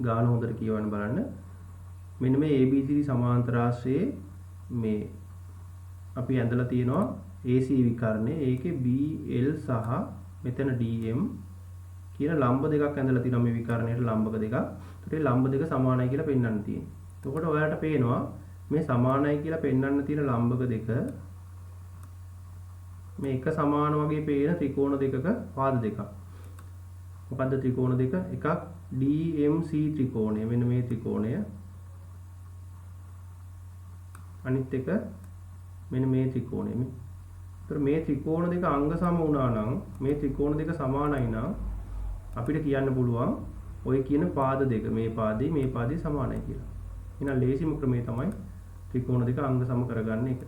ගාන හොඳට කියවන්න බලන්න. මෙන්න මේ ABCD සමාන්තර ආශ්‍රයේ මේ අපි ඇඳලා තියෙනවා AC විකර්ණය. ඒකේ BL සහ මෙතන DM කියන ලම්බ දෙකක් ඇඳලා තියෙනවා මේ විකර්ණයට ලම්බක දෙකක්. ඒකට මේ ලම්බ දෙක සමානයි කියලා පෙන්වන්න තියෙනවා. එතකොට ඔයාලට පේනවා මේ සමානයි කියලා පෙන්වන්න තියෙන ලම්බක දෙක මේ එක සමාන වගේ පේන ත්‍රිකෝණ දෙකක පාද දෙකක්. මොකද්ද ත්‍රිකෝණ දෙක? එකක් DMC ත්‍රිකෝණය. මෙන්න මේ ත්‍රිකෝණය. අනිත් එක මෙන්න මේ ත්‍රිකෝණය. ඒතර මේ ත්‍රිකෝණ දෙක අංග සම වුණා නම් මේ ත්‍රිකෝණ දෙක සමානයි නම් අපිට කියන්න පුළුවන් ඔය කියන පාද දෙක මේ පාදේ සමානයි කියලා. එහෙනම් ලේසිම ක්‍රමය තමයි ත්‍රිකෝණ දෙක අංග සම කරගන්න එක.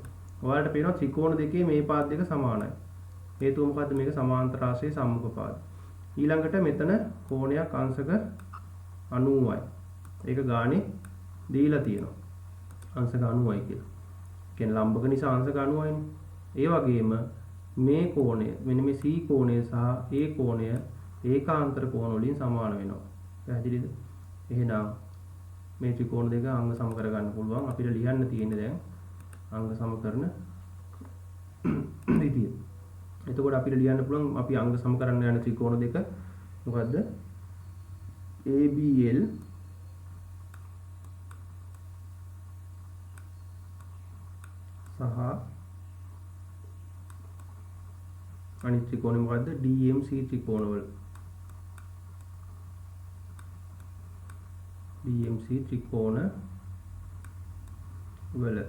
ඔයාලට පේනවා ත්‍රිකෝණ දෙකේ මේ පාද දෙක සමානයි. හේතුව මොකද්ද? මේක සමාන්තර ආශ්‍රයේ සම්මුඛ පාද. ඊළඟට මෙතන කෝණයක් අංශක 90යි. ඒක ගානේ දීලා තියෙනවා. අංශක 90යි කියලා. කියන්නේ ලම්බක නිසා අංශක 90යිනේ. ඒ වගේම මේ කෝණය මෙන්න මේ C කෝණය සහ A කෝණය ඒකාන්තර කෝණ වලින් සමාන වෙනවා. පැහැදිලිද? එහෙනම් මේ ත්‍රිකෝණ දෙක අංග සම කරගන්න පුළුවන්. අපිට ලියන්න තියෙන්නේ දැන් අංග සම කරන විදිය. එතකොට අපිට ලියන්න පුළුවන් අපි අංග සම කරන්න යන ත්‍රිකෝණ දෙක මොකද්ද? ABL සහ අනිත් ත්‍රිකෝණය මොකද්ද? DMC ත්‍රිකෝණවල. DMC ත්‍රිකෝණ වල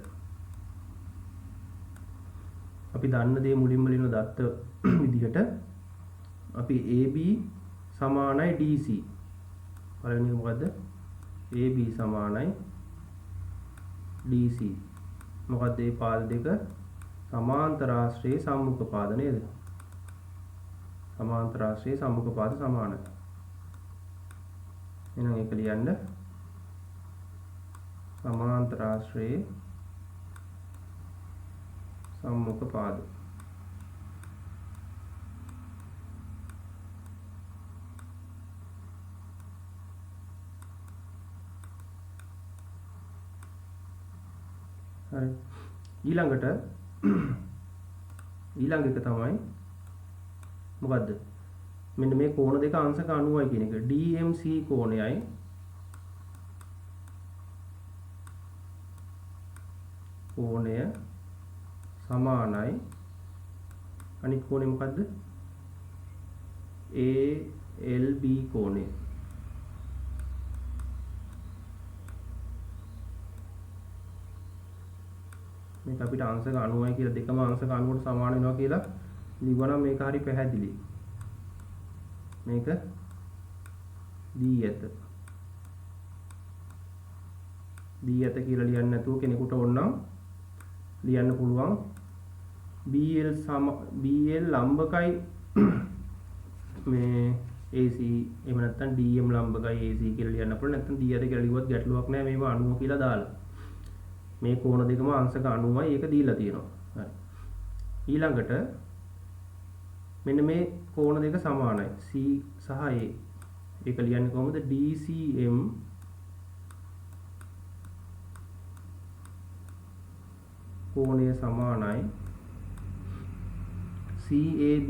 අපි දන්න දේ මුලින්ම ලියන දත්ත විදිහට අපි AB සමානයි DC. පළවෙනි එක මොකද්ද? AB සමානයි DC. මොකද්ද මේ පාද දෙක? සමාන්තර ආශ්‍රයේ සම්මුඛ පාද නේද? සමාන්තර ආශ්‍රයේ සම්මුඛ පාද සමානයි. එහෙනම් ඒක ලියන්න සමාන්තර ආශ්‍රයේ සම්මුඛ පාද. හරි. ඊළඟ එක තමයි මොකද්ද? මෙන්න මේ කෝණ දෙක අංශක 90යි කියන එක. DMC කෝණයයි කෝණය සමානයි අනිත් කෝණය මොකද්ද? ALB කෝණය. මේක අපිට අංශක 90යි කියලා දෙකම අංශක 90ට සමාන වෙනවා කියලා ලිව්වනම් මේක හරි පැහැදිලි. මේක දී ඇත කියලා ලියන්න නැතුව කෙනෙකුට ඕනනම් ලියන්න පුළුවන් BL ලම්බකයි මේ AC එහෙම නැත්නම් DM ලම්බකයි AC කියලා ලියන්න පුළුවන්. නැත්නම් දී ඇත කියලා ලිව්වත් ගැටලුවක් නැහැ. මේව 90 කියලා දාලා මේ කෝණ දෙකම අංශක 90යි ඒක දීලා තියෙනවා. හරි. ඊළඟට මෙන්න මේ කෝණ දෙක සමානයි. C සහ A. ඒක ලියන්නේ කොහොමද? DCM කෝණය සමානයි CAB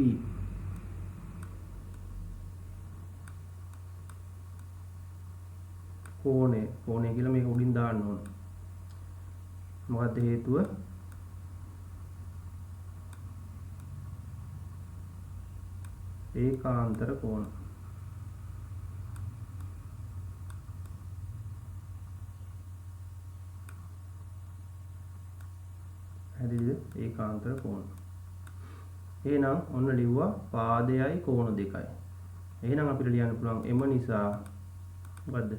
කෝණය කියලා මේක උඩින් දාන්න ඕන. මොකද්ද හේතුව? ඒකාන්තර කෝණ. හරිද? ඒකාන්තර කෝණ. එහෙනම් ඔන්න ලිව්වා පාදයයි කෝණ දෙකයි. එහෙනම් අපිට ලියන්න පුළුවන් m නිසා මොකද්ද?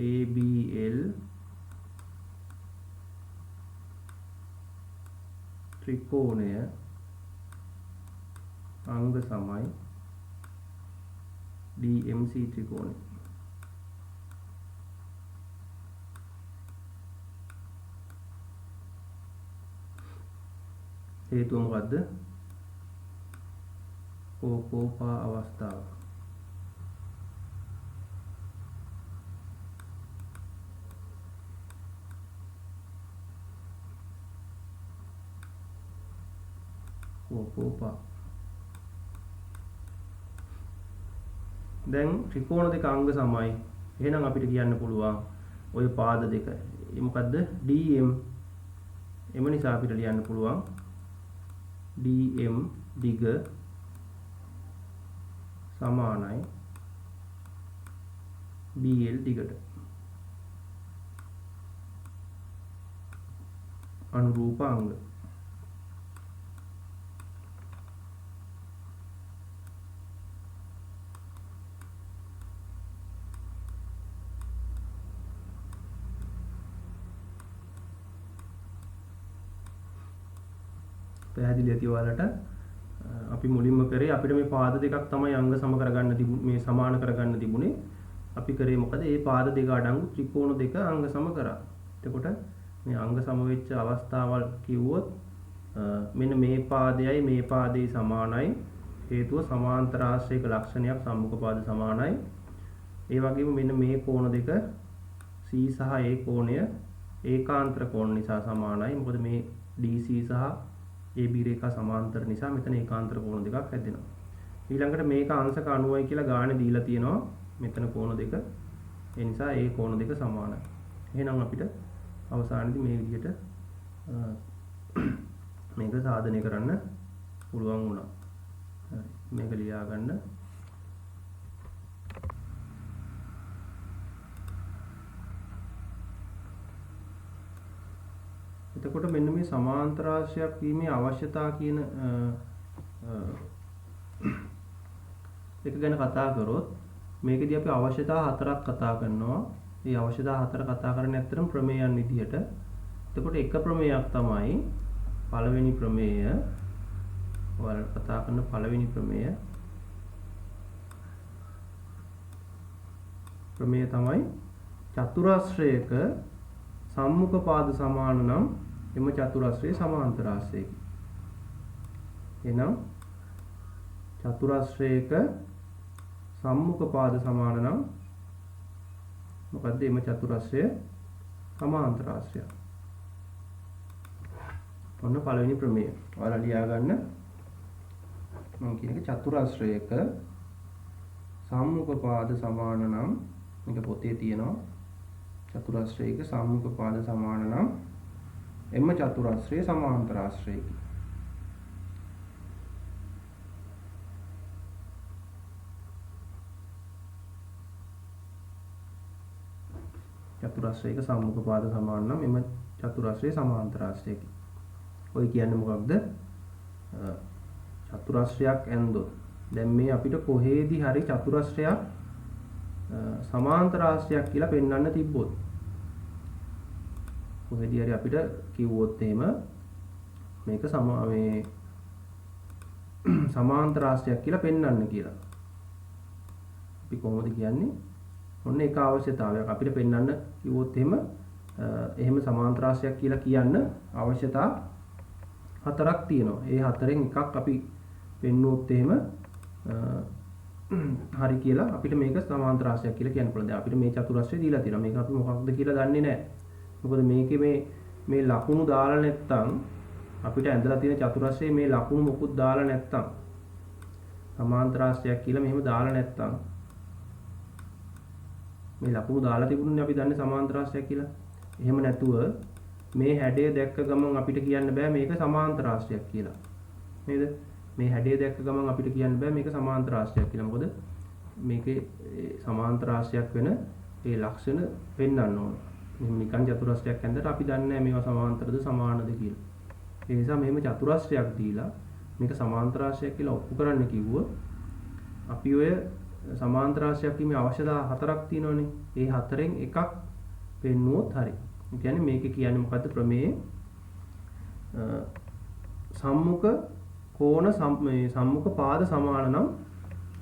ABL ත්‍රිකෝණය අංග සමයි DMC ත්‍රිකෝණය. හේතුව මොකද්ද? කෝපා අවස්ථාව. කෝපා. දැන් ත්‍රිකෝණ දෙක අංග සමයි. එහෙනම් අපිට කියන්න පුළුවන් ඔය පාද දෙක. ඒ මොකද්ද? DM. එම නිසා අපිට ලියන්න පුළුවන් DM දිග සමානයි BL දිගට. අනුරූප අංග. පැහැදිලි ඇති ඔයාලට. අපි මුලින්ම කරේ අපිට මේ පාද දෙකක් තමයි අංග සම කරගන්න මේ සමාන කරගන්න තිබුණේ. අපි කරේ මොකද? මේ පාද දෙක අඩංගු ත්‍රිකෝණ දෙක අංග සම කරා. එතකොට මේ අංග සම වෙච්ච අවස්ථාවල් කිව්වොත් මෙන්න මේ පාදයයි මේ පාදේ සමානයි. හේතුව සමාන්තර ආශ්‍රයක ලක්ෂණයක් සම්මුඛ පාද සමානයි. ඒ වගේම මෙන්න මේ කෝණ දෙක C සහ A කෝණය ඒකාන්තර කෝණ නිසා සමානයි. මොකද මේ DC සහ AB රේඛා සමාන්තර නිසා මෙතන ඒකාන්තර කෝණ දෙකක් හැදෙනවා. ඊළඟට මේක අංශක 90යි කියලා ගානේ දීලා තියෙනවා. මෙතන කෝණ දෙක. ඒ නිසා ඒ කෝණ දෙක සමානයි. එහෙනම් අපිට අවසානයේදී මේ විදිහට මේක සාධනය කරන්න පුළුවන් වුණා. හරි. මේක ලියා ගන්න. එතකොට මෙන්න මේ සමාන්තරාශ්‍රයක් වීමේ අවශ්‍යතාව කියන එක ගැන කතා කරොත් මේකදී අපි අවශ්‍යතා හතරක් කතා කරනවා. මේ අවශ්‍යතා හතර කතා කරන්නේ ඇත්තටම ප්‍රමේයන් විදිහට. එතකොට එක ප්‍රමේයක් තමයි පළවෙනි ප්‍රමේය. ඔයාලා කතා කරන පළවෙනි ප්‍රමේය. ප්‍රමේය තමයි චතුරාශ්‍රයක සම්මුඛ පාද සමාන නම් එම චතුරාශ්‍රයේ සමාන්තරාශ්‍රයකි. එහෙනම් චතුරාශ්‍රයක සම්මුඛ පාද සමාන නම් මොකද්ද? එම චතුරාශ්‍රය සමාන්තරාශ්‍රය. ඔන්න පළවෙනි ප්‍රමේය. ඔයාලා ලියා ගන්න. මම කියන්නේ චතුරාශ්‍රයක සම්මුඛ පාද සමාන නම් මේක පොතේ තියෙනවා. චතුරාශ්‍රයක සම්මුඛ පාද සමාන නම් එම චතුරාශ්‍රය සමාන්තරාශ්‍රයකි. චතුරාශ්‍රයක සම්මුඛ පාද සමාන නම් එම චතුරාශ්‍රය සමාන්තරාශ්‍රයකි. ඔය කියන්නේ මොකක්ද? චතුරාශ්‍රයක් ඇන්දොත් දැන් මේ අපිට කොහේදී හරි චතුරාශ්‍රයක් සමාන්තරාශ්‍රයක් කියලා පෙන්වන්න තිබ්බොත් කොහේදී හරි අපිට කිව්වොත් එහෙම මේක මේ සමාන්තරාශ්‍රයක් කියලා පෙන්වන්න කියලා. අපි කොහොමද කියන්නේ? ඔන්න ඒක අවශ්‍යතාවයක්. අපිට පෙන්වන්න කිව්වොත් එහෙම සමාන්තරාශ්‍රයක් කියලා කියන්න අවශ්‍යතා හතරක් තියෙනවා. ඒ හතරෙන් එකක් අපි පෙන්වුවොත් එහෙම හරි කියලා අපිට මේක සමාන්තරාශ්‍රයක් කියලා කියන්න පුළුවන්. දැන් අපිට මේ චතුරාශ්‍රය දීලා තියෙනවා. මේක අපි මොකක්ද කියලා දන්නේ නැහැ. මොකද මේකේ මේ ලකුණු දාලා නැත්තම් අපිට ඇඳලා තියෙන චතුරාශ්‍රයේ මේ ලකුණු මොකුත් දාලා නැත්තම් සමාන්තරාශ්‍රයක් කියලා මෙහෙම දාලා නැත්තම් මේ ලකුණු දාලා තිබුණනේ අපි දන්නේ සමාන්තරාශ්‍රයක් කියලා. එහෙම නැතුව මේ හැඩය දැක්ක ගමන් අපිට කියන්න බෑ මේක සමාන්තරාශ්‍රයක් කියලා. නේද? මේ හැඩය දැක්ක ගමන් අපිට කියන්න බෑ මේක සමාන්තරාශ්‍රයක් කියලා. මොකද මේකේ සමාන්තරාශ්‍රයක් වෙන ඒ ලක්ෂණ පෙන්වන්න ඕන. මෙහෙම නිකන් චතුරාශ්‍රයක් ඇඳලා අපි දන්නේ නැහැ මේවා සමාන්තරද සමානද කියලා. ඒ නිසා මෙහෙම චතුරාශ්‍රයක් දීලා මේක සමාන්තරාශ්‍රයක් කියලා ඔප්පු කරන්න කිව්වොත් අපි ඔය සමාන්තරාශ්‍රයක් වීමේ අවශ්‍යතා හතරක් තියෙනවනේ. ඒ හතරෙන් එකක් පෙන්නුවොත් හරි. ඒ කියන්නේ මේකේ කියන්නේ මොකද්ද? ප්‍රමේය සම්මුඛ කෝණ සම්මුඛ පාද සමාන නම්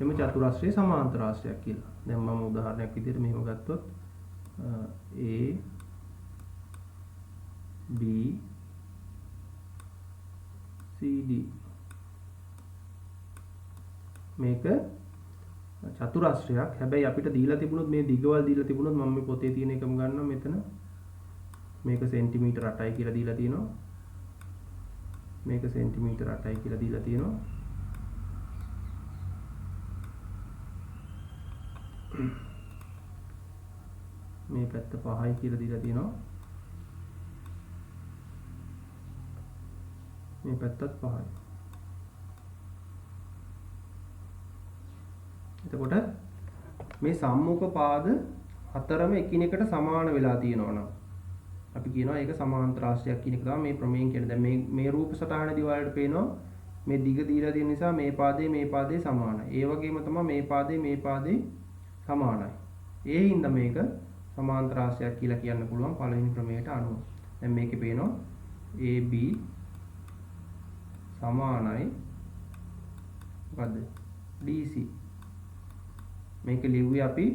එම චතුරාශ්‍රයේ සමාන්තරාශ්‍රයක් කියලා. දැන් මම උදාහරණයක් විදිහට මෙහෙම ගත්තොත් A B C D මේක චතුරාශ්‍රයක්. හැබැයි අපිට දීලා තිබුණොත් මේ දිගවල් දීලා තිබුණොත් මම මේ පොතේ තියෙන එකම ගන්නවා මෙතන. මේක සෙන්ටිමීටර 8යි කියලා දීලා තියෙනවා. මේක සෙන්ටිමීටර 8යි කියලා දීලා තියෙනවා. මේ පැත්ත 5යි කියලා දීලා තියෙනවා. මේ පැත්තත් 5යි. එතකොට මේ සම්මුඛ පාද හතරම එකිනෙකට සමාන වෙලා තියෙනවා නම් අපි කියනවා ඒක සමාන්තර ආශ්‍රයයක් කියන එක තමයි මේ ප්‍රමේයෙන් කියන්නේ. දැන් මේ රූප සටහනේදී ඔයාලට පේනවා මේ දිග දීලා තියෙන නිසා මේ පාදේ සමානයි. ඒ වගේම තමයි මේ පාදේ සමානයි. ඒ හින්දා මේක සමාන්තර ආශ්‍රයයක් කියලා කියන්න පුළුවන් පළවෙනි ක්‍රමයට අනුව. දැන් මේකේ පේනවා AB සමානයි මොකද්ද? DC. මේක ලිව්වේ අපි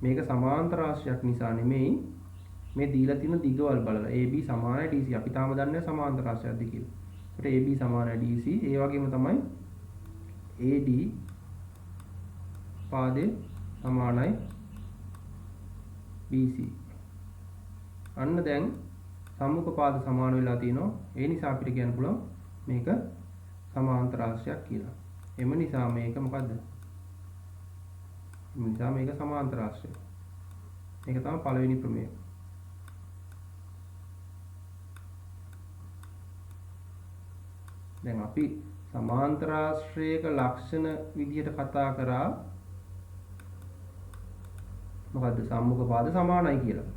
මේක සමාන්තර ආශ්‍රයයක් නිසා නෙමෙයි මේ දීලා තියෙන දිගවල් බලලා AB සමානයි DC. අපි තාම දන්නේ සමාන්තර ආශ්‍රයක්ද කියලා. ඒකට AB සමානයි DC. ඒ වගේම තමයි AD පාදේ සමානයි BC. අන්න දැන් සම්මුඛ පාද සමාන වෙලා තියෙනවා. ඒ නිසා අපිට කියන්න පුළුවන් මේක සමාන්තර ආශ්‍රයයක් කියලා. එම නිසා මේක මොකද්ද? නිසා මේක සමාන්තර ආශ්‍රයය. මේක තමයි පළවෙනි ප්‍රමේය. දැන් අපි සමාන්තර ආශ්‍රයයක ලක්ෂණ විදියට කතා කරා මොකද්ද? සම්මුඛ පාද සමානයි කියලා.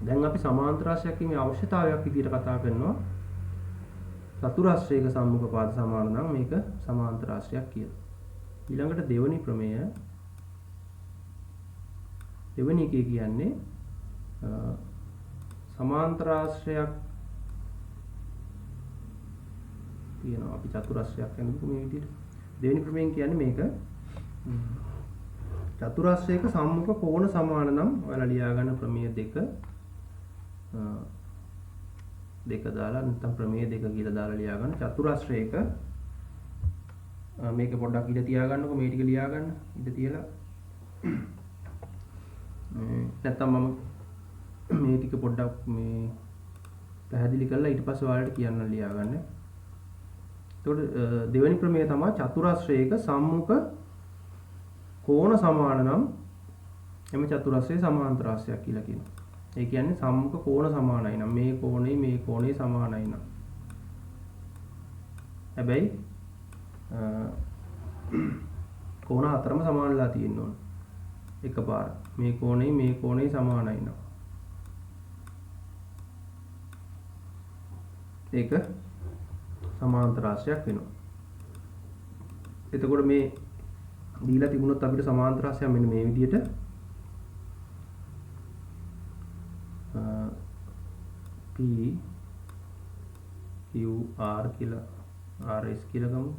දැන් අපි සමාන්තර ආශ්‍රයයක මේ අවශ්‍යතාවයක් විදියට කතා කරනවා. චතුරාශ්‍රයක සම්මුඛ පාද සමාන නම් මේක සමාන්තර ආශ්‍රයයක් කියලා. ඊළඟට දෙවෙනි ප්‍රමේය දෙවෙනි එකේ කියන්නේ සමාන්තර ආශ්‍රයයක් තියෙනවා. අපි චතුරාශ්‍රයක් කියනකොට මේ විදිහට දෙවෙනි ප්‍රමේයෙන් කියන්නේ මේක චතුරාශ්‍රයක සම්මුඛ කෝණ සමාන නම් ඔයාලා ලියා ගන්න ප්‍රමේය දෙක දාලා නැත්නම් ප්‍රමේය දෙක කියලා දාලා ලියා ගන්න. චතුරාශ්‍රයක මේක පොඩ්ඩක් ඉඳ තියා ගන්නකො මේ ටික ලියා ගන්න. ඉඳ තියලා නැත්නම් මම මේ ටික පොඩ්ඩක් මේ පැහැදිලි කරලා ඊට පස්සේ ඔයාලට කියන්න ලියා ගන්න. එතකොට දෙවෙනි ප්‍රමේය තමයි චතුරාශ්‍රයක සම්මුඛ කෝණ සමාන නම් එම චතුරාශ්‍රයේ සමාන්තර ආශ්‍රයයක් කියලා කියනවා. ඒ කියන්නේ සම්මුඛ කෝණ සමානයි නම් මේ කෝණේ සමානයි නම්. හැබැයි කෝණ හතරම සමාන වෙලා තියෙන්න ඕන. එකපාර මේ කෝණේ සමානයි නම්. ඒක සමාන්තර ආශ්‍රයයක් වෙනවා. එතකොට මේ දීලා තිබුණොත් අපිට සමාන්තර ආශ්‍රයයක් මෙන්න මේ විදිහට P Q R කියලා RS කියලා ගමු.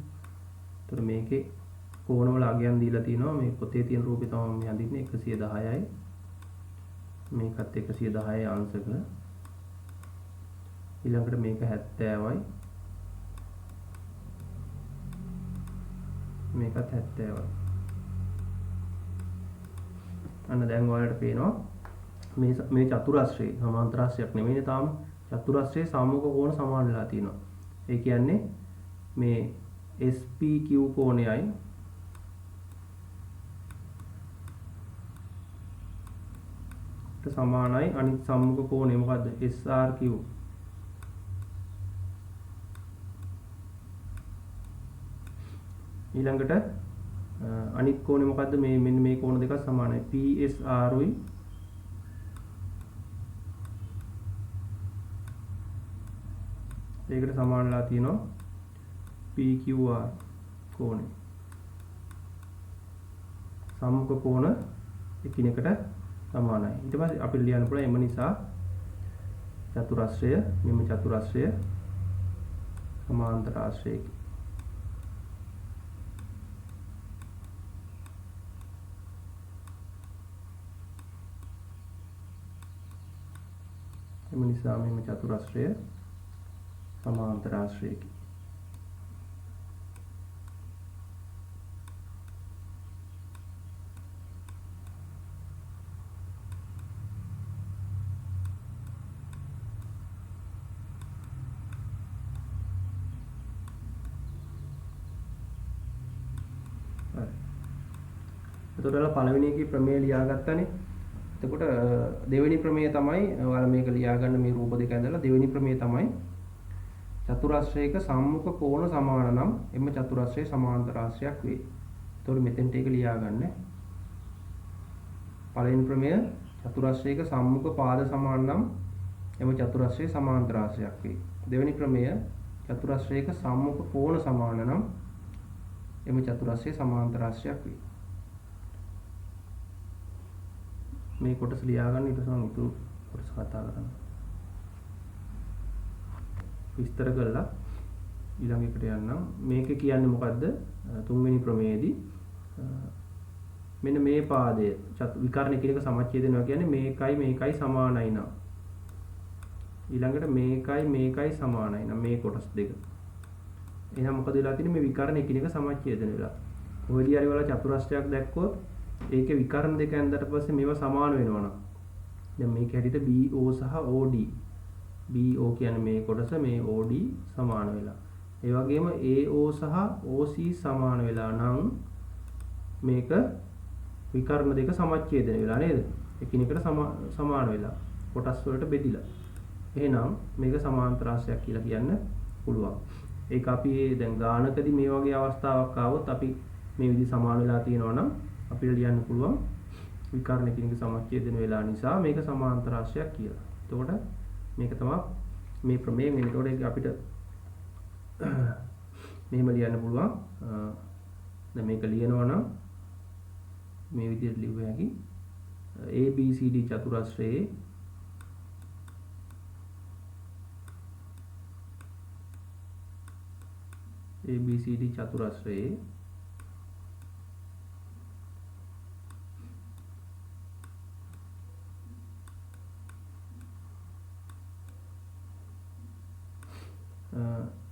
එතකොට මේකේ කෝණවල අගයන් දීලා තිනවා. මේ පොතේ තියෙන රූපේ තමයි මම අඳින්නේ 110යි. මේකත් 110යි අංශක. ඊළඟට මේක 70යි. මේකත් 70යි. අන්න දැන් ඔයාලට පේනවා මේ චතුරාශ්‍රයේ සමාන්තර ආශ්‍රයයක් නෙමෙයි තාම චතුරාශ්‍රයේ සම්මුඛ කෝණ සමාන වෙලා තියෙනවා. ඒ කියන්නේ මේ SPQ කෝණයයි සමානයි අනිත් සම්මුඛ කෝණය මොකද්ද? SRQ. ඊළඟට අනිත් කෝණය මොකද්ද? මෙන්න මේ කෝණ දෙක සමානයි. PSR උයි ඒකට සමානලා තියෙනවා PQR කෝණය. සම්මුඛ කෝණ එකිනෙකට සමානයි. ඊට පස්සේ අපි ලියන්න පුළුවන් එම නිසා චතුරාශ්‍රය මෙම චතුරාශ්‍රය සමාන්තර ආශ්‍රයකි. එම නිසා මෙම චතුරාශ්‍රය සමාන්තර ආශ්‍රයකි. එතකොට පළවෙනි එකේ ප්‍රමේය ලියාගත්තානේ. එතකොට දෙවෙනි ප්‍රමේය තමයි ඔයාලා මේක ලියාගන්න මේ රූප දෙක ඇඳලා දෙවෙනි ප්‍රමේය තමයි චතුරස්‍රයක සම්මුඛ කෝණ සමාන නම් එම චතුරස්‍රය සමාන්තර රාශියක් වේ. එතකොට මෙතෙන්ට ඒක ලියාගන්න. පළවෙනි ප්‍රමේය චතුරස්‍රයක සම්මුඛ පාද සමාන නම් එම චතුරස්‍රය සමාන්තර රාශියක් වේ. දෙවෙනි ප්‍රමේය චතුරස්‍රයක සම්මුඛ කෝණ සමාන නම් එම චතුරස්‍රය සමාන්තර රාශියක් වේ. මේ කොටස ලියාගන්න ඊට පස්සේ මම ඉතුරු කොටස කතා කරනවා. විස්තර කළා ඊළඟ එකට යන්නම්. මේක කියන්නේ මොකද්ද? තුන්වෙනි ප්‍රමේයේදී මෙන්න මේ පාදය විකර්ණ එකිනෙක සමච්ඡේදනවා කියන්නේ මේකයි සමානයි නම්. ඊළඟට මේකයි සමානයි නම් මේ කොටස් දෙක. එහෙනම් මොකද වෙලා තියෙන්නේ? මේ විකර්ණ එකිනෙක සමච්ඡේදන වෙලා. කොහේදී හරි වල චතුරස්‍රයක් දැක්කොත් ඒකේ විකර්ණ දෙක ඇඳලා පස්සේ මේවා සමාන වෙනවා නම් දැන් මේක හැටියට BO සහ OD BO කියන්නේ මේ කොටස මේ OD සමාන වෙලා. ඒ වගේම AO සහ OC සමාන වෙලා නම් මේක විකර්ණ දෙක සමච්ඡේදන වෙලා නේද? එකිනෙකට සමාන වෙලා කොටස් වලට බෙදිලා. එහෙනම් මේක සමාන්තර රාශියක් කියලා කියන්න පුළුවන්. ඒක අපි දැන් ගානකදී මේ වගේ අවස්ථාවක් ආවොත් අපි මේ විදිහ සමාන වෙලා තියෙනවා නම් අපිට ලියන්න පුළුවන් විකර්ණ එකිනෙක සමච්ඡේදන වෙලා නිසා මේක සමාන්තර රාශියක් කියලා. එතකොට මේක තමයි මේ ප්‍රමේය වෙන්නේ. එතකොට ඒක අපිට මෙහෙම ලියන්න පුළුවන්. දැන් මේක ලියනවා නම් මේ විදිහට ලියුව හැකි ABCD චතුරස්‍රයේ ABCD චතුරස්‍රයේ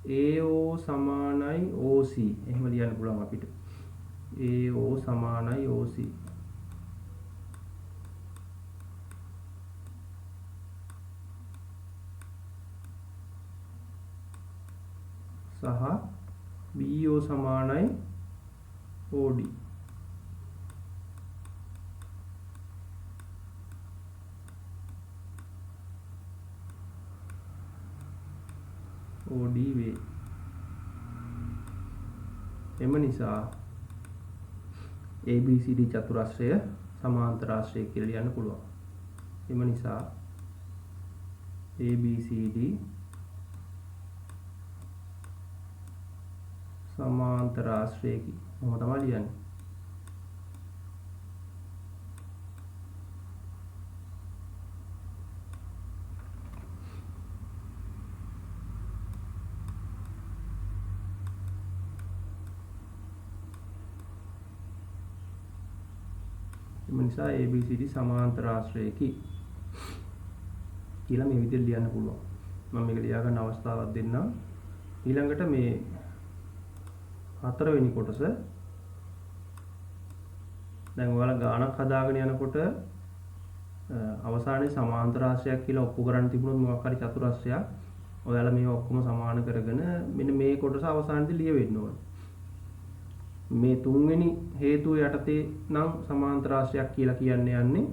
AO සමානයි OC එහෙම ලියන්න පුළුවන් අපිට. AO සමානයි OC සහ BO සමානයි OD. OD වේ. එම නිසා ABCD චතුරස්‍රය සමාන්තර රාශිය කියලා ලියන්න පුළුවන්. එම නිසා ABCD සමාන්තර රාශියකි. මොකද තමයි ලියන්නේ. එම නිසා ABCD සමාන්තර රාශියකි කියලා මේ විදිහට ලියන්න පුළුවන්. මම මේක ලියා ගන්න අවස්ථාවක් දෙන්නම්. ඊළඟට මේ හතරවෙනි කොටස දැන් ඔයාලා ගානක් හදාගෙන යනකොට අවසානයේ සමාන්තර රාශියක් කියලා ඔප්පු කරන්න තිබුණොත් මොකක් හරි චතුරස්‍රයක් ඔයාලා මේව ඔක්කොම සමාන කරගෙන මෙන්න මේ කොටස අවසානයේදී ලියවෙන්න ඕනේ. මේ තුන්වෙනි හේතුව යටතේ නම් සමාන්තර රාශියක් කියලා කියන්න යන්නේ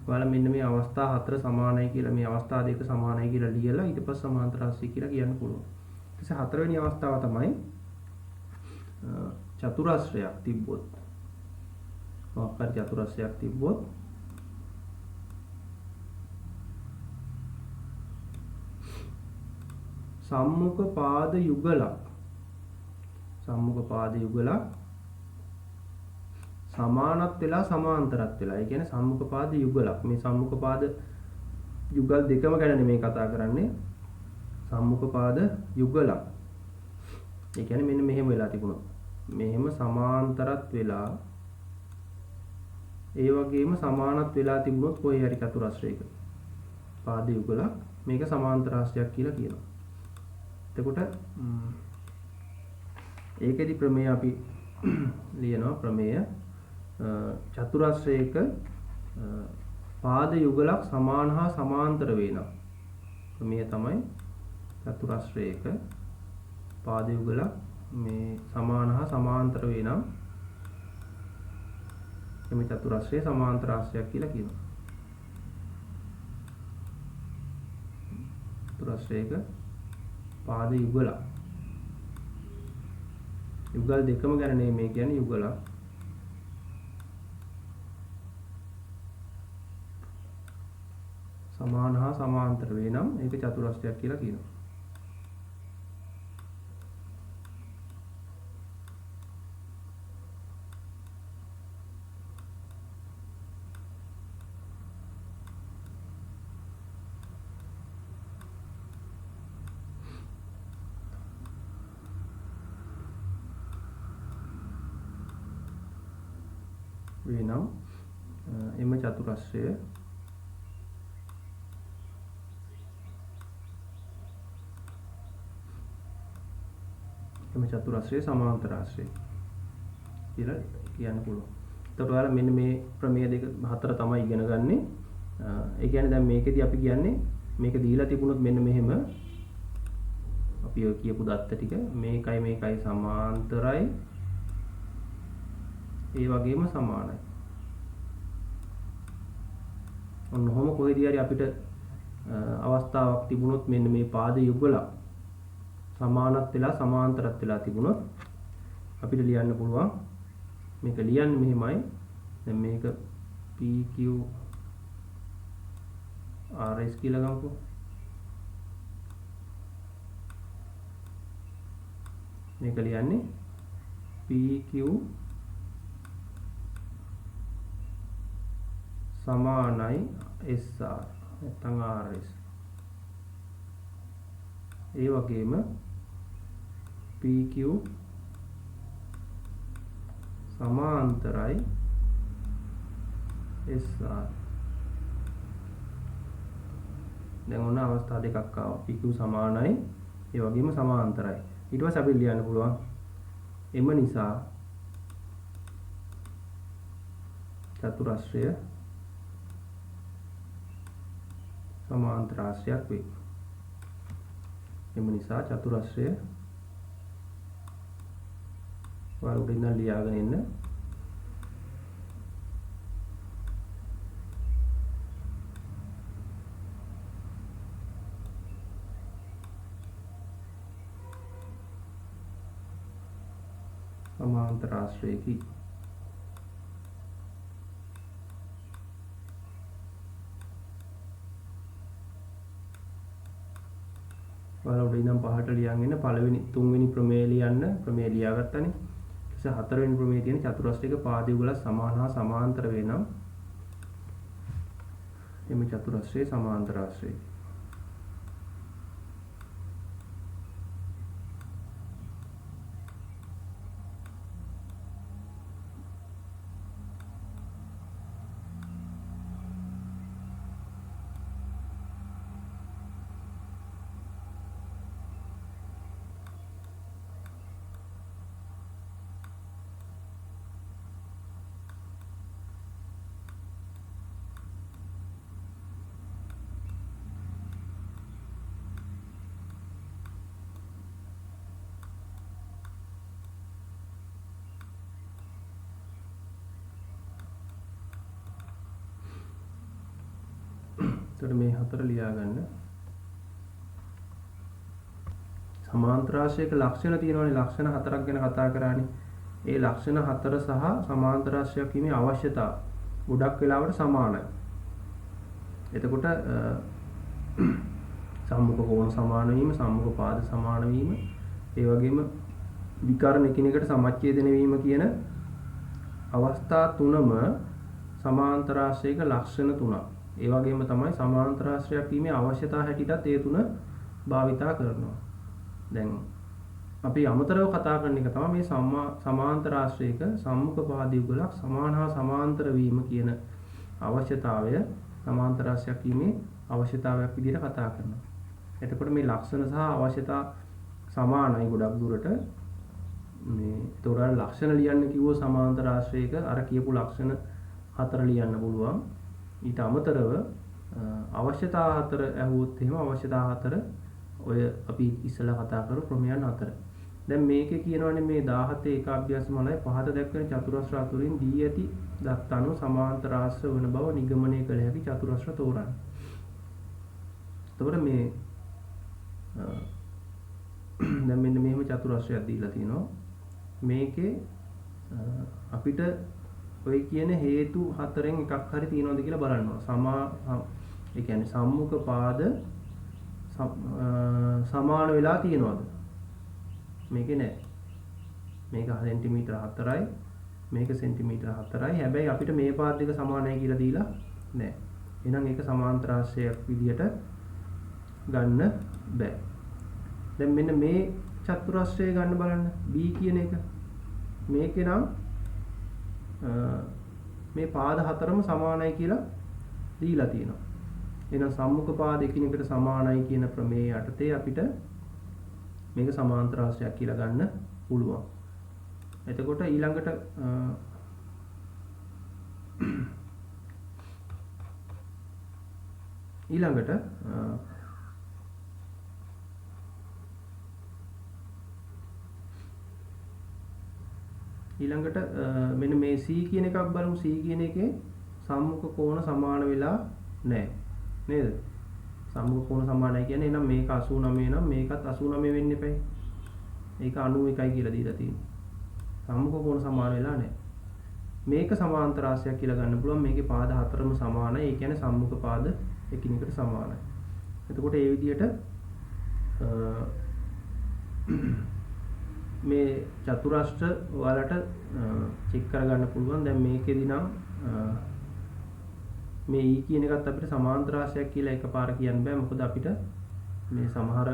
ඔයාලා මෙන්න මේ අවස්ථා හතර සමානයි කියලා මේ අවස්ථා දෙක සමානයි කියලා ලියලා ඊට පස්සේ සමාන්තර රාශිය කියලා කියන්න පුළුවන්. ඊට පස්සේ හතරවෙනි අවස්ථාව තමයි චතුරස්‍රයක් තිබ්බොත් මොකක් හරි චතුරස්‍රයක් තිබ්බොත් සම්මුඛ පාද යුගලක් සමානත් වෙලා සමාන්තරත් වෙලා. ඒ කියන්නේ සම්මුඛ පාද යුගලක්. මේ සම්මුඛ පාද යුගල් දෙකම ගැන නෙමෙයි කතා කරන්නේ. සම්මුඛ පාද යුගලක්. ඒ කියන්නේ මෙන්න මෙහෙම වෙලා තිබුණා. මෙහෙම සමාන්තරත් වෙලා ඒ වගේම සමානත් වෙලා තිබුණොත් කොහේ හරි චතුරස්‍රයක පාද යුගලක් මේක සමාන්තර රාශියක් කියලා කියනවා. එතකොට ඒකෙදි ප්‍රමේය අපි ලියනවා ප්‍රමේය චතුරස්‍රයක පාද යුගලක් සමාන හා සමාන්තර වෙනවා. ප්‍රමේය තමයි චතුරස්‍රයක පාද යුගලක් මේ සමාන හා සමාන්තර වෙනම් එම චතුරස්‍රය සමාන්තර ආශ්‍රයයක් කියලා කියනවා. චතුරස්‍රයක පාද යුගල. යුගල් දෙකම ගැන මේ කියන්නේ යුගලක්. සමාන හා සමාන්තර වේ නම් ඒක චතුරස්‍රයක් කියලා කියනවා. වේ නම් එම චතුරස්‍රය චතුරස්‍රය සමාන්තර ආශ්‍රය කියලා කියන්න පුළුවන්. එතකොට ඔයාලා මෙන්න මේ ප්‍රමේය දෙක හතර තමයි ඉගෙන ගන්නෙ. ඒ කියන්නේ දැන් මේකෙදි අපි කියන්නේ මේක දීලා තිබුණොත් මෙන්න මෙහෙම අපි ඔය කියපු දත්ත ටික මේකයි සමාන්තරයි ඒ වගේම සමානයි. ඔන්න ඔහොම කොහෙදී හරි අපිට අවස්ථාවක් තිබුණොත් මෙන්න මේ පාද යුගලක් සමානත් වෙලා සමාන්තරත් වෙලා තිබුණොත් අපිට ලියන්න පුළුවන් මේක ලියන්නේ මෙහෙමයි. දැන් මේක PQ RS කියලා ගමුකෝ. මේක ලියන්නේ PQ සමානයි SR නැත්නම් RS. ඒ වගේම PQ සමාන්තරයි SR. දැන් ඔන්න අවස්ථා දෙකක් ආවා. PQ සමානයි ඒ වගේම සමාන්තරයි. ඊට පස්සේ අපි ලියන්න පුළුවන් එම නිසා චතුරස්‍රය සමාන්තර ආශ්‍රයයක් වේ. එම නිසා චතුරස්‍රය වල උඩින් ලියාගෙන ඉන්න සමාන්තර ආශ්‍රයකි. ඔයාලා උඩින් නම් පහට ලියන් ඉන්න පළවෙනි තුන්වෙනි ප්‍රමේය ලියන්න ප්‍රමේය ලියාගත්තනේ. ඊට හතරවෙනි ප්‍රමේය තියෙන චතුරස්‍රයක පාද යුගල සමාන හා සමාන්තර වේ නම් එම චතුරස්‍රය සමාන්තර ආශ්‍රයයි. එතකොට මේ හතර ලියා ගන්න. සමාන්තර ආශ්‍රයක ලක්ෂණ තියෙනවානේ. ලක්ෂණ හතරක් ගැන කතා කරානේ. ඒ ලක්ෂණ හතර සහ සමාන්තර ආශ්‍රයයක් වීමේ අවශ්‍යතාව ගොඩක් වෙලාවට සමානයි. එතකොට සම්මුඛ කෝණ සමාන වීම, සම්මුඛ පාද සමාන වීම, ඒ වගේම විකර්ණ එකිනෙකට සමච්ඡේදන වීම කියන අවස්ථා තුනම සමාන්තර ආශ්‍රයක ලක්ෂණ තුනක්. ඒ වගේම තමයි සමාන්තර ආශ්‍රයයක් වීමේ අවශ්‍යතාව හැටියටත් ඒ තුන භාවිතා කරනවා. දැන් අපි අමතරව කතා කරන එක තමයි මේ සමාන්තර ආශ්‍රයක සම්මුඛ පාද යුගලක් සමාන හා සමාන්තර වීම කියන අවශ්‍යතාවය සමාන්තර ආශ්‍රයයක් වීමේ අවශ්‍යතාවයක් විදිහට කතා කරනවා. එතකොට මේ ලක්ෂණ සහ අවශ්‍යතා සමානයි ගොඩක් දුරට. මේ ඒතොර ලක්ෂණ ලියන්න කිව්ව සමාන්තර ආශ්‍රයක අර කියපු ලක්ෂණ හතර ලියන්න පුළුවන්. ඊට අමතරව අවශ්‍යතා හතර ඇහුවොත් එහෙම අවශ්‍යතා හතර ඔය අපි ඉස්සෙල්ලා කතා කරපු ප්‍රමේයන් හතර. දැන් මේකේ කියනවානේ මේ 17 එක අභ්‍යාස මාලාවේ පහත දක්වන චතුරස්‍ර අතුරින් දී ඇති දත් අණු සමාන්තර ආශ්‍රය වන බව නිගමනය කළ හැකි චතුරස්‍ර තෝරන්න. එතකොට මේ දැන් මෙන්න මෙහෙම චතුරස්‍රයක් දීලා තිනවා. මේකේ අපිට ඔය කියන හේතු හතරෙන් එකක් හරි තියනවද කියලා බලන්න ඕන. ඒ කියන්නේ සම්මුඛ පාද සමාන වෙලා තියනවද? මේකේ නෑ. මේක සෙන්ටිමීටර 4යි මේක සෙන්ටිමීටර 4යි. හැබැයි අපිට මේ පාද දෙක සමානයි කියලා දීලා නෑ. එහෙනම් ඒක සමාන්තර ආශ්‍රයයක් විදියට ගන්න බෑ. දැන් මෙන්න මේ චතුරස්‍රය ගන්න බලන්න B කියන එක. මේකේ නම් මේ පාද හතරම සමානයි කියලා දීලා තියෙනවා. එහෙනම් සම්මුඛ පාද එකිනෙකට සමානයි කියන ප්‍රමේය යටතේ අපිට මේක සමාන්තර ආශ්‍රයයක් කියලා ගන්න පුළුවන්. එතකොට ඊළඟට මෙන්න මේ C කියන එකක් බලමු. C කියන එකේ සම්මුඛ කෝණ සමාන වෙලා නැහැ. නේද? සම්මුඛ කෝණ සමානයි කියන්නේ එහෙනම් මේක 89 නම් මේකත් 89 වෙන්න එපයි. ඒක 91යි කියලා දීලා තියෙනවා. සම්මුඛ කෝණ සමාන වෙලා නැහැ. මේක සමාන්තර ආශ්‍රයයක් කියලා ගන්න පුළුවන්. මේකේ පාද හතරම සමානයි. ඒ කියන්නේ සම්මුඛ පාද එකිනෙකට සමානයි. එතකොට ඒ විදිහට මේ චතුරස්‍ර වලට චෙක් කරගන්න පුළුවන්. දැන් මේකෙදි නම් මේ E කියන එකත් අපිට සමාන්තර ආශ්‍රයයක් කියලා එකපාර කියන්න බෑ. මොකද අපිට මේ සමහර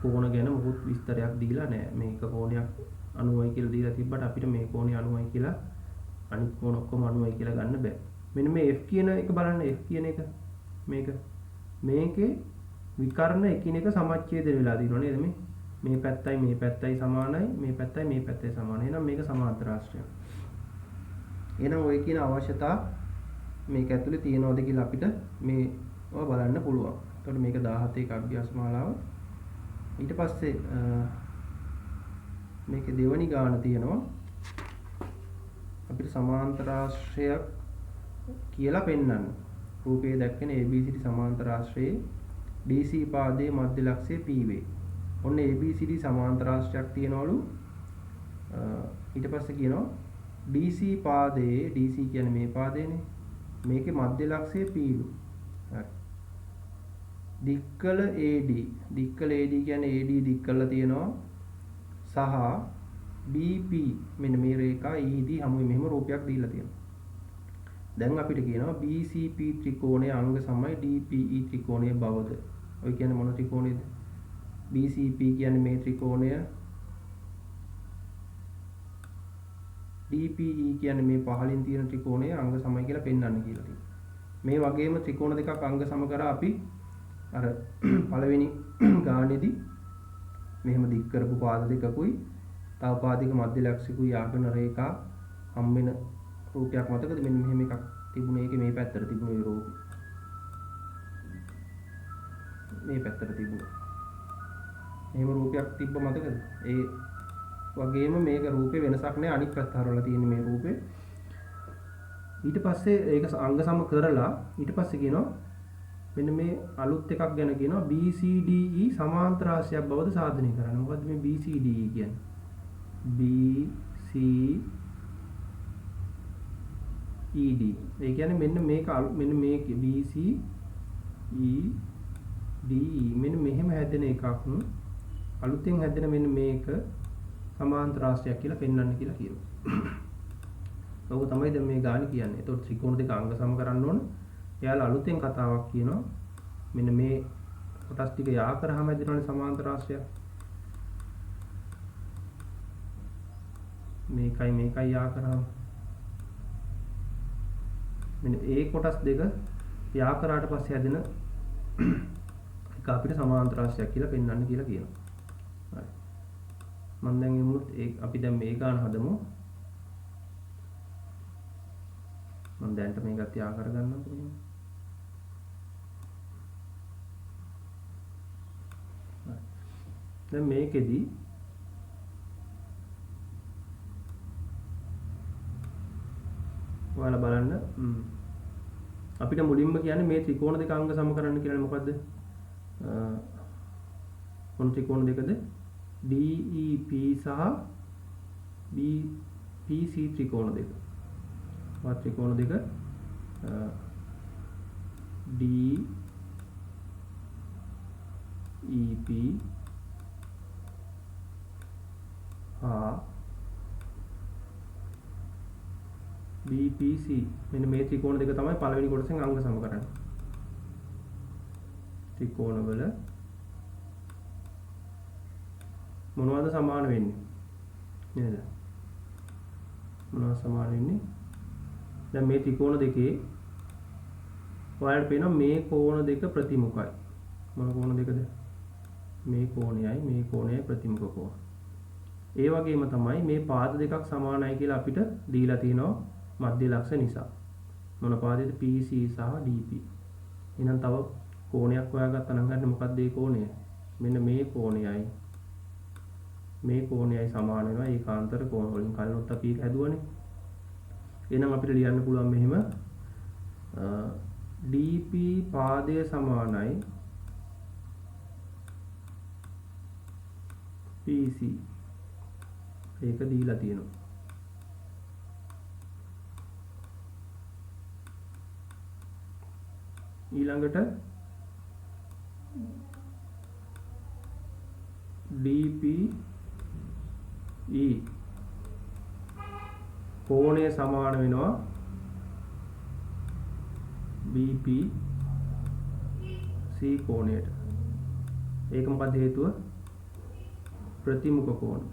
කෝණ ගැන මොකුත් විස්තරයක් දීලා නැහැ. මේක කෝණයක් 90යි කියලා දීලා තිබ්බට අපිට මේ කෝණය 90යි කියලා අනිත් කෝණ ඔක්කොම 90යි කියලා ගන්න බෑ. මෙන්න මේ F කියන එක බලන්න. F කියන එක මේකේ විකර්ණ එකිනෙක සමච්ඡේද වෙලා තියෙනවා නේද? මේ පැත්තයි සමානයි, මේ පැත්තයි සමානයි. එහෙනම් මේක සමාන්තර ආශ්‍රයයක්. එහෙනම් ඔය කියන අවශ්‍යතා මේක ඇතුලේ තියෙනවද කියලා අපිට මේවා බලන්න පුළුවන්. එතකොට මේක 17 එක අභ්‍යාස මාලාව. ඊට පස්සේ මේකේ දෙවනි ගාන තියෙනවා. අපිට සමාන්තර ආශ්‍රයයක් කියලා පෙන්වන්න. රූපයේ දැක්වෙන ABCD සමාන්තර ආශ්‍රයේ DC පාදයේ මධ්‍ය ලක්ෂය P වේ. ඔන්න ABCD සමාන්තර ආශ්‍රයයක් තියනවලු. ඊට පස්සේ කියනවා DC පාදයේ DC කියන්නේ මේ පාදයනේ. මේකේ මධ්‍ය ලක්ෂය P ලු. හරි. දික්කල AD කියන්නේ AD දික් කරලා තියෙනවා. සහ BP මෙන්න මේ රේඛා ED හැමෝම මෙහෙම රූපයක් දීලා තියෙනවා. දැන් අපිට කියනවා BCP ත්‍රිකෝණයේ අංග සමයි DPE ත්‍රිකෝණයේ බවද. ඔය කියන්නේ මොන ත්‍රිකෝණයද? BCP කියන්නේ මේ ත්‍රිකෝණය, DPE කියන්නේ මේ පහළින් තියෙන ත්‍රිකෝණයේ අංග සමයි කියලා පෙන්වන්න කියලා තියෙනවා. මේ වගේම ත්‍රිකෝණ දෙකක් අංග සම කරා අපි අර පළවෙනි ගානේදී මෙහෙම දික් කරපු පාද දෙකකුයි තව පාදික මධ්‍ය ලක්ෂිකුයි ආගන රේඛා හම් වෙන රූපයක් මතකද? මෙන්න මෙහෙම එකක් තිබුණේ. ඒකේ මේ පැත්තට තිබුණේ ඒ රූපේ. මේ පැත්තට තිබුණා. මෙහෙම රූපයක් තිබ්බ මතකද? ඒ වගේම මේක රූපේ වෙනසක් නැහැ. අනිත් පැත්ත හරවලා තියෙන මේ රූපේ. ඊට පස්සේ ඒක අංග සම කරලා ඊට පස්සේ කියනවා මෙන්න මේ අලුත් එකක් ගැන කියනවා BCDE සමාන්තර ආශ්‍රයයක් බවද සාධනය කරන්න. මොකද්ද මේ BCDE කියන්නේ? BCED. ඒ කියන්නේ මෙන්න මේකේ BCEDE මෙන්න මෙහෙම හැදෙන එකක් අලුතෙන් හැදෙන මෙන්න මේක සමාන්තර ආශ්‍රයයක් කියලා පෙන්වන්න කියලා කියනවා. ඔක තමයි දැන් මේ ගාන කියන්නේ. ඒතකොට ත්‍රිකෝණ දෙක අංග සම කරන්න ඕන. එයාලා අලුතෙන් කතාවක් කියනවා. මෙන්න මේ කොටස් ටික යා කරාම හැදෙනවනේ සමාන්තර ආශ්‍රයයක්. මේකයි යා කරාම මෙන්න ඒ කොටස් දෙක යා කරාට පස්සේ හැදෙන එක අපිට සමාන්තර ආශ්‍රයයක් කියලා පෙන්වන්න කියලා කියනවා. හරි. මම දැන් අපි දැන් මේ ගාන හදමු. මම දැන්ට මේකත් යා කරගන්නම් පුළුවන්. දැන් මේකෙදි ඔයාලා බලන්න අපිට මුලින්ම කියන්නේ මේ ත්‍රිකෝණ දෙක අංග සම කරන්න කියන්නේ මොකද්ද? මොන ත්‍රිකෝණ දෙකද? DEP සහ BPC ත්‍රිකෝණ දෙක. වා ත්‍රිකෝණ දෙක DEP හා BPC මෙන්න මේ ත්‍රිකෝණ දෙක තමයි පළවෙනි කොටසෙන් අංග සම කරන්නේ. ත්‍රිකෝණවල මොනවද සමාන වෙන්නේ? නේද? මොනවද සමාන වෙන්නේ? දැන් මේ ත්‍රිකෝණ දෙකේ ඔයාලට පේනවා මේ කෝණ දෙක ප්‍රතිමුඛයි. මොන කෝණ දෙකද? මේ කෝණයයි ප්‍රතිමුඛ කෝණ. ඒ වගේම තමයි මේ පාද දෙකක් සමානයි කියලා අපිට දීලා තියෙනවා මධ්‍ය ලක්ෂ නිසා. මොන පාදයේද? PC සහ DP. එහෙනම් තව කෝණයක් හොයාගත්තා නම් ගන්න මොකක්ද මේ කෝණය? මෙන්න මේ කෝණයයි සමාන වෙනවා ඒකාන්තර කෝණ වලින්. කලිනුත් අපි ඒක හැදුවනේ. එහෙනම් අපිට ලියන්න පුළුවන් මෙහෙම DP පාදය සමානයි PC. ඒක දීලා තියෙනවා. ඊළඟට DPE කෝණය සමාන වෙනවා BPC කෝණයට. ඒක මොකද හේතුව? ප්‍රතිමුඛ කෝණ.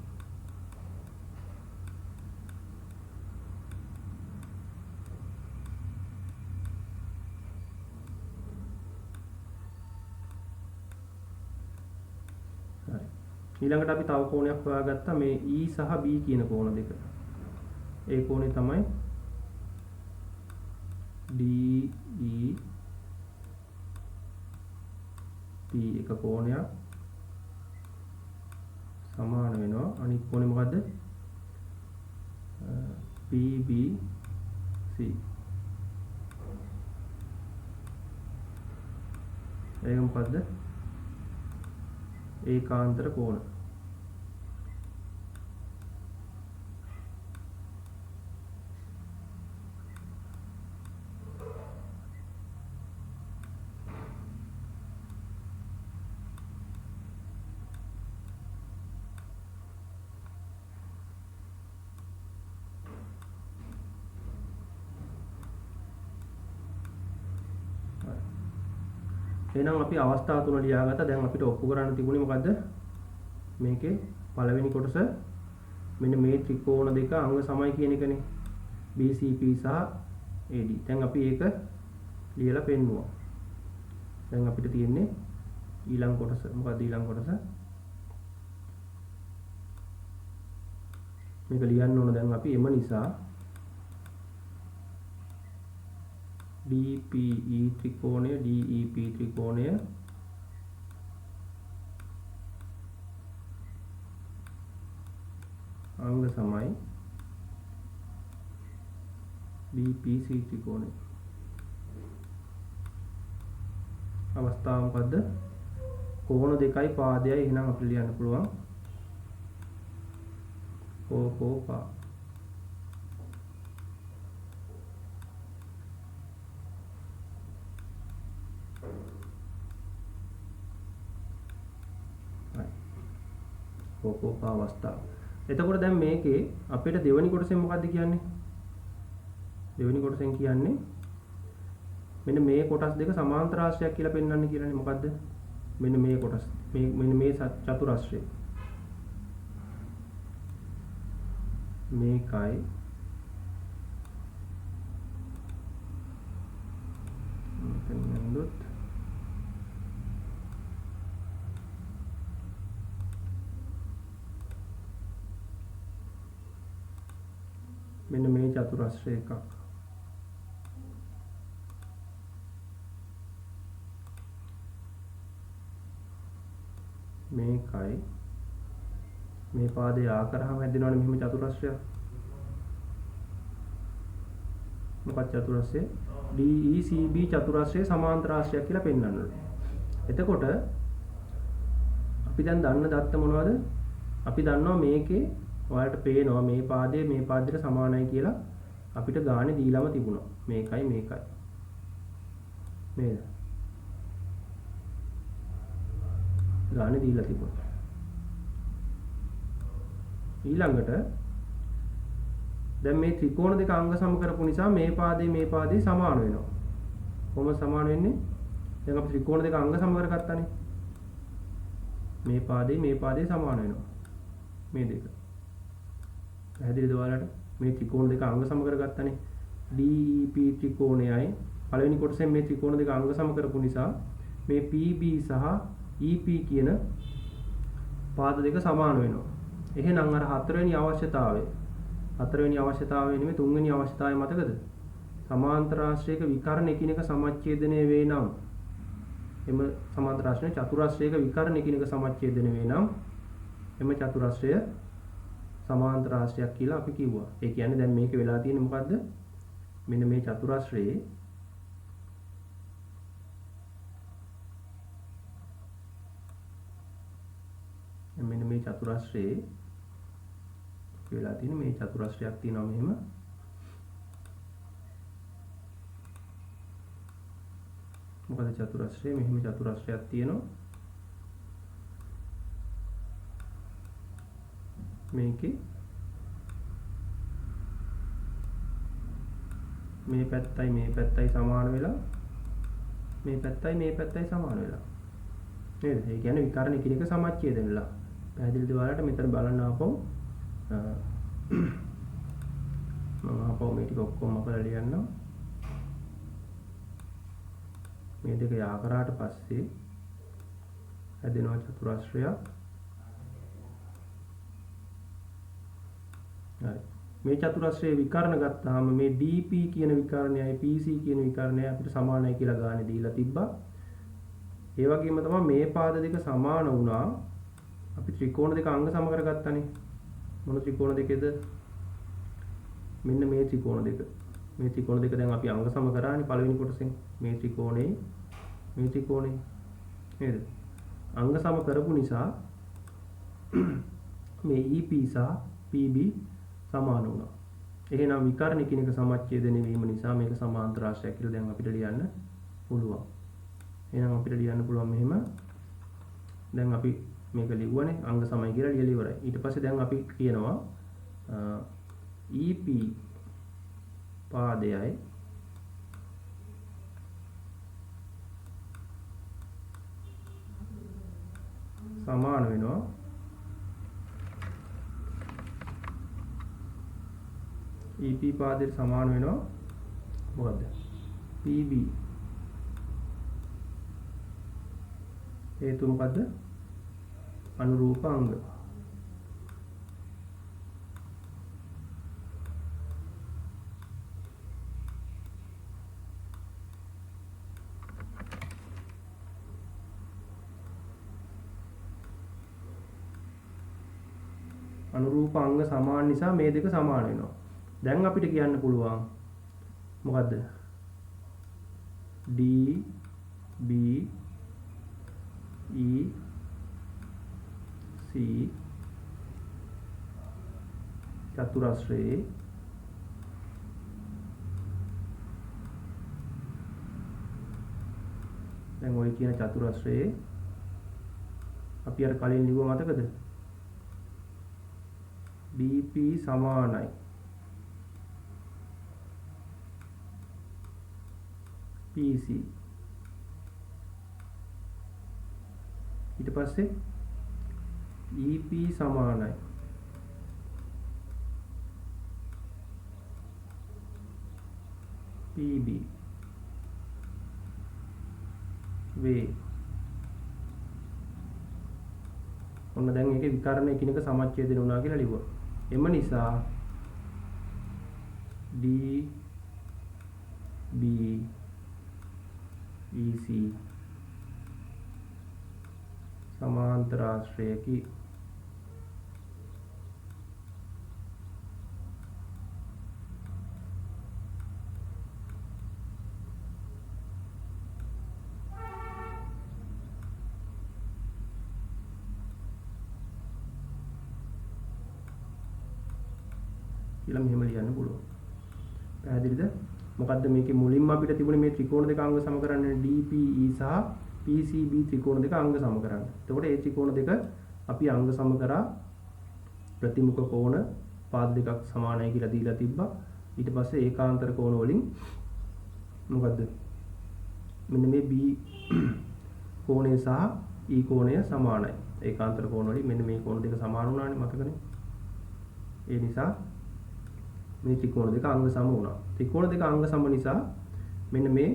ඊළඟට අපි තව කෝණයක් හොයාගත්තා මේ E සහ B කියන කෝණ දෙක. ඒ කෝණය තමයි DEP එක කෝණයක් සමාන වෙනවා අනිත් කෝණය මොකද්ද? PBC. ඒක මොකද්ද? ඒකාන්තර කෝණ. එහෙනම් අපි අවස්ථා තුන ලියාගත්තා. දැන් අපිට ඔප්පු කරන්න තිබුණේ මොකද්ද? මේකේ පළවෙනි කොටස මෙන්න මේ ත්‍රිකෝණ දෙක අංග සමයි කියන එකනේ. BCP සහ AD. දැන් අපි ඒක ලියලා පෙන්නුවා. දැන් අපිට තියෙන්නේ ඊළඟ කොටස. මොකද්ද ඊළඟ කොටස? මේක ලියන්න ඕන දැන් අපි එම නිසා DPE ත්‍රිකෝණය DEP ත්‍රිකෝණය අංග සමයි BPC ත්‍රිකෝණය. අවස්ථාව මොකද්ද? කෝණ දෙකයි පාදයයි. එහෙනම් අපිට ලියන්න පුළුවන් කෝපා. කෝපා අවස්ථාව. එතකොට දැන් මේකේ අපිට දෙවෙනි කොටසෙන් මොකද්ද කියන්නේ? දෙවෙනි කොටසෙන් කියන්නේ මෙන්න මේ කොටස් දෙක සමාන්තර රාශියක් කියලා පෙන්වන්නේ කියලානේ. මොකද්ද? මෙන්න මේ කොටස්. මෙන්න මේ චතුරස්‍රය. මේකයි මෙන්න මේ චතුරස්‍රය එකක්. මේකයි මේ පාදේ ආ කරාම හැදෙනවනේ මෙහෙම චතුරස්‍රයක්. මොකක්ද චතුරස්‍රය? DECB චතුරස්‍රය සමාන්තර ආශ්‍රයයක් කියලා පෙන්වන්න ඕනේ. එතකොට අපි දැන් දන්න දත්ත මොනවද? අපි දන්නවා මේකේ ඔයාලට පේනවා මේ පාදයට සමානයි කියලා අපිට ගානේ දීලාම තිබුණා. මේකයි නේද? ගානේ දීලා තිබුණා. ඊළඟට දැන් මේ ත්‍රිකෝණ දෙක අංග සම කරපු නිසා මේ පාදේ සමාන වෙනවා. කොහොමද සමාන වෙන්නේ? දැන් අපි ත්‍රිකෝණ දෙක අංග සම කරගත්තානේ. මේ පාදේ සමාන වෙනවා. මේ දෙක. පැහැදිලිද ඔයාලට? මේ ත්‍රිකෝණ දෙක අංග සම කරගත්තානේ. DEP ත්‍රිකෝණයයි පළවෙනි කොටසෙන් මේ ත්‍රිකෝණ දෙක අංග සම කරපු නිසා මේ PB සහ EP කියන පාද දෙක සමාන වෙනවා. එහෙනම් අර හතරවෙනි අවශ්‍යතාවය නෙමෙයි තුන්වෙනි අවශ්‍යතාවය මතකද? සමාන්තර ආශ්‍රයක විකර්ණ එකිනෙක සමච්ඡේදනය වේ නම් එම සමාන්තර ආශ්‍රය චතුරාශ්‍රයක විකර්ණ එකිනෙක සමච්ඡේදනය වේ නම් එම චතුරාශ්‍රය සමාන්තර ආශ්‍රයයක් කියලා අපි කිව්වා. ඒ කියන්නේ දැන් මේක වෙලා තියෙන්නේ මොකද්ද? මෙන්න මේ චතුරාශ්‍රයේ වෙලා තියෙන මේ චතුරාශ්‍රයක් තියෙනවා මෙහෙම. මොකද චතුරාශ්‍රය මෙහෙම චතුරාශ්‍රයක් තියෙනවා. මේකේ මේ පැත්තයි සමාන වෙලා මේ පැත්තයි සමාන වෙලා නේද? ඒ කියන්නේ විකර්ණ එකිනෙක සමච්ඡේදන වෙලා. පැහැදිලිද ඔයාලට? මෙතන බලන්න ආපහු මම ආපහු මේ ටික ඔක්කොම අපල ලියන්නම්. මේ දෙක යා කරාට පස්සේ හැදෙනවා චතුරාශ්‍රයක්. හරි. මේ චතුරාශ්‍රයේ විකර්ණ ගත්තාම මේ DP කියන විකර්ණයයි PC කියන විකර්ණයයි අපිට සමානයි කියලා ගානේ දීලා තිබ්බා. ඒ වගේම තමයි මේ පාද දෙක සමාන වුණා. අපි ත්‍රිකෝණ දෙක අංග සම කරගත්තානේ. මොන ත්‍රිකෝණ දෙකද? මෙන්න මේ ත්‍රිකෝණ දෙක. මේ ත්‍රිකෝණ දෙක දැන් අපි අංග සම කරානේ පළවෙනි කොටසෙන්. මේ ත්‍රිකෝණේ නේද? අංග සම කරපු නිසා මේ EP සහ PB සමාන වුණා. එහෙනම් විකර්ණ එකිනෙක සමච්ඡේදනය වීම නිසා මේක සමාන්තර ආශ්‍රයයක් කියලා දැන් අපිට ලියන්න පුළුවන්. එහෙනම් අපිට ලියන්න පුළුවන් මෙහෙම. දැන් අපි මේක ලිව්වනේ අංග සමයි කියලා ලියලා ඉවරයි. ඊට පස්සේ දැන් අපි කියනවා EP පාදයයි සමාන වෙනවා EP පාදයට සමාන වෙනවා මොකද්ද? PB. හේතුව මොකද්ද? අනුරූප අංග. අනුරූප අංග සමාන නිසා මේ දෙක සමාන වෙනවා. දැන් අපිට කියන්න පුළුවන් මොකද්ද? D B E C චතුරාශ්‍රයේ දැන් ඔය කියන චතුරාශ්‍රයේ අපි අර කලින් ලිව්ව මතකද? BP සමානයි PC. ඊට පස්සේ EP සමානයි PB වේ. ඔන්න දැන් ඒකේ විකර්ණ එකිනෙක සමච්ඡේදන වුණා කියලා ලිව්වා. එම නිසා D B EC සමාන්තර ආශ්‍රයකි. කියලා මෙහෙම ලියන්න පුළුවන්. පැහැදිලිද? මොකද්ද මේකේ මුලින්ම අපිට තිබුණේ මේ ත්‍රිකෝණ දෙක අංග සම කරන්න DPE සහ PCB ත්‍රිකෝණ දෙක අංග සම කරන්න. එතකොට මේ ත්‍රිකෝණ දෙක අපි අංග සම කරා ප්‍රතිමුඛ කෝණ පාද දෙකක් සමානයි කියලා දීලා තිබ්බා. ඊට පස්සේ ඒකාන්තර කෝණ වලින් මොකද්ද? මෙන්න මේ B කෝණය සහ E කෝණය සමානයි. ඒකාන්තර කෝණ වලින් මෙන්න මේ කෝණ දෙක සමාන වුණානේ මතකනේ. ඒ නිසා මේ ත්‍රිකෝණ දෙක අංග සම වුණා. ත්‍රිකෝණ දෙක අංග සම නිසා මෙන්න මේ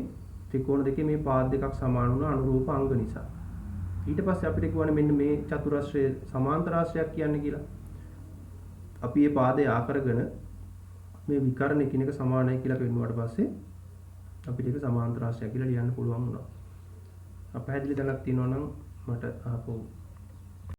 ත්‍රිකෝණ දෙකේ මේ පාද දෙකක් සමාන වුණා අනුරූප අංග නිසා. ඊට පස්සේ අපිට කියවනේ මෙන්න මේ චතුරස්‍රයේ සමාන්තරාශ්‍රයක් කියන්නේ කියලා. අපි මේ පාදේ ආකරගෙන මේ විකර්ණ එකිනෙක සමානයි කියලා පෙන්වුවාට පස්සේ අපිට ඒක සමාන්තරාශ්‍රයක් කියලා ලියන්න පුළුවන් වුණා. අපහැදිලි දැනක් තියෙනවා නම් මට අහපො